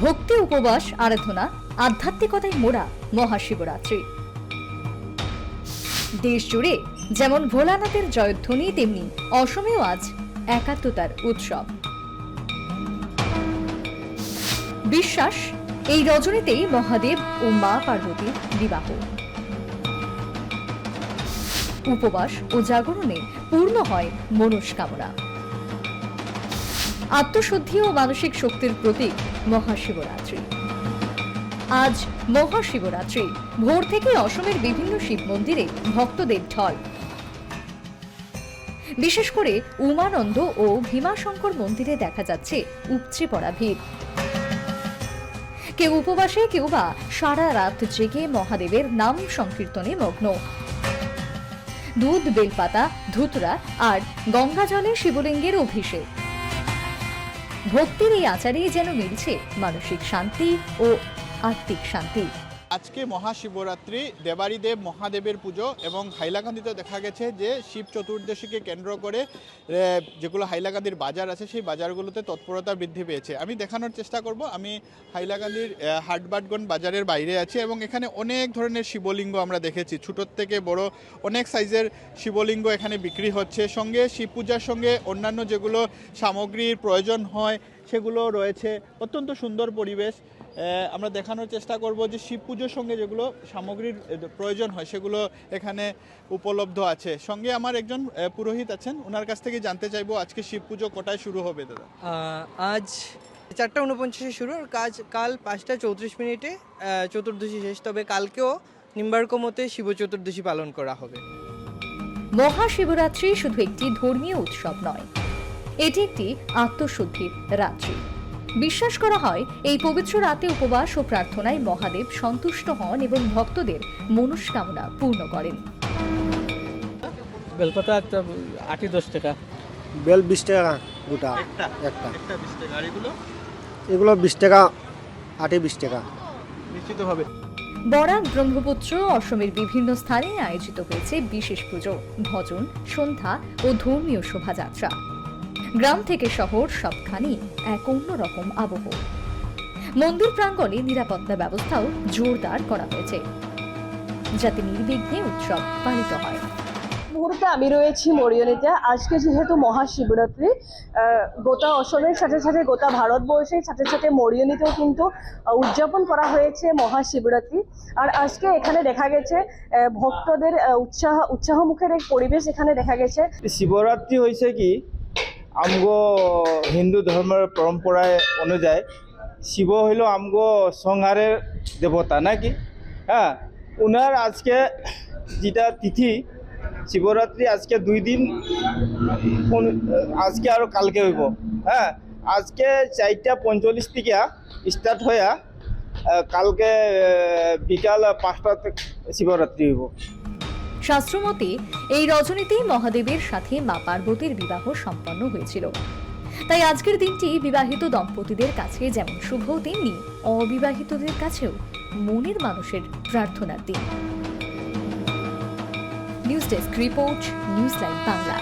ভক্তি, উপবাস, আরাধনা, আধ্যাত্মিকতায় মোড়া মহাশিবরাত্রি। দেশ জুড়ে যেমন ভোলানাথের জয়ধ্বনি, তেমনি অসমেও আজ একাত্মতার উৎসব। বিশ্বাস, এই রজনীতেই মহাদেব ও মা পার্বতীর বিবাহ। উপবাস ও জাগরণে পূর্ণ হয় মনস্কামনা। আত্মশুদ্ধি ও মানসিক শক্তির প্রতীক মহাশিবরাত্রি। আজ মহাশিবরাত্রি, ভোর থেকে অসমের বিভিন্ন শিব মন্দিরে ভক্তদের ঢল। বিশেষ করে উমানন্দ ও ভীমাশঙ্কর মন্দিরে দেখা যাচ্ছে উপচে পড়া ভিড়। কেউ উপবাসে, কেউ বা সারা রাত জেগে মহাদেবের নাম সংকীর্তনে মগ্ন। দুধ, বেলপাতা, ধুতরা আর গঙ্গা জলে শিবলিঙ্গের অভিষেক। ভক্তির এই আচারেই যেন মিলছে মানসিক শান্তি ও আত্মিক শান্তি। আজকে মহাশিবরাত্রি, দেবারিদেব মহাদেবের পুজো এবং হাইলাকান্দিতে দেখা গেছে যে শিব চতুর্দশীকে কেন্দ্র করে যেগুলো হাইলাকান্দির বাজার আছে সেই বাজারগুলোতে তৎপরতা বৃদ্ধি পেয়েছে। আমি দেখানোর চেষ্টা করব। আমি হাইলাকান্দির হাটবাটগঞ্জ বাজারের বাইরে আছি এবং এখানে অনেক ধরনের শিবলিঙ্গ আমরা দেখেছি। ছোটোর থেকে বড় অনেক সাইজের শিবলিঙ্গ এখানে বিক্রি হচ্ছে। সঙ্গে শিব পূজার সঙ্গে অন্যান্য যেগুলো সামগ্রীর প্রয়োজন হয় সেগুলো রয়েছে। অত্যন্ত সুন্দর পরিবেশ। আমরা দেখানোর চেষ্টা করব যে শিব পুজোর সঙ্গে যেগুলো সামগ্রীর প্রয়োজন হয় সেগুলো এখানে উপলব্ধ আছে। সঙ্গে আমার একজন পুরোহিত আছেন, ওনার কাছ থেকে জানতে চাইবো আজকে শিব পুজো কটায় শুরু হবে দাদা? আজ 4:49 শুরু, কাল 5:34 চতুর্দশী শেষ। তবে কালকেও নিম্বার্কমতে শিব চতুর্দশী পালন করা হবে। মহাশিবরাত্রি শুধু একটি ধর্মীয় উৎসব নয়, এটি একটি আত্মশুদ্ধির রাত্রি। বিশ্বাস করা হয় এই পবিত্র রাতে উপবাস ও প্রার্থনায় মহাদেব সন্তুষ্ট হন এবং ভক্তদের মনস্কামনা পূর্ণ করেন। বেলপাতা একটা 8-10 টাকা, বেল 20 টাকা গোটা একটা। এগুলো 20 টাকা, 20 টাকা নিশ্চিত হবে। বরাক, ব্রহ্মপুত্র, অসমের বিভিন্ন স্থানে আয়োজিত হয়েছে বিশেষ পুজো, ভজন, সন্ধ্যা ও ধর্মীয় শোভাযাত্রা। গ্রাম থেকে শহর সবখানেই এক অন্যরকম আবহ। মন্দির প্রাঙ্গণে নিরাপত্তা ব্যবস্থাও জোরদার করা হয়েছে, যাতে নির্বিঘ্নে উৎসব পালিত হয়। মুহূর্তে আমি রয়েছি মরিয়নিতে। আজকে যেহেতু মহাশিবরাত্রি, গোটা অসমের সাথে সাথে গোটা ভারতবর্ষের সাথে সাথে মরিয়নিতেও কিন্তু উদযাপন করা হয়েছে মহাশিবরাত্রি। আর আজকে এখানে দেখা গেছে ভক্তদের উৎসাহমুখের এক পরিবেশ এখানে দেখা গেছে। শিবরাত্রি হয়েছে কি আমগো হিন্দু ধর্মের পরম্পরায় অনুযায়ী শিব হইল আমগো সংহারের দেবতা নাকি। হ্যাঁ, উনার আজকে যেটা তিথি শিবরাত্রি, আজকে 2 দিন, আজকে আর কালকে হইব। হ্যাঁ, আজকে 4:45 থেকে স্টার্ট হয়ে কালকে বিকাল 5টা থেকে শিবরাত্রি হইব। শাস্ত্রমতে এই রজনীতেই মহাদেবের সাথে মা পার্বতীর বিবাহ সম্পন্ন হয়েছিল। তাই আজকের দিনটি বিবাহিত দম্পতিদের কাছে যেমন শুভ, তেমনি অবিবাহিতদের কাছেও মনের মানুষের প্রার্থনার দিন। News desk report, news live Bangla.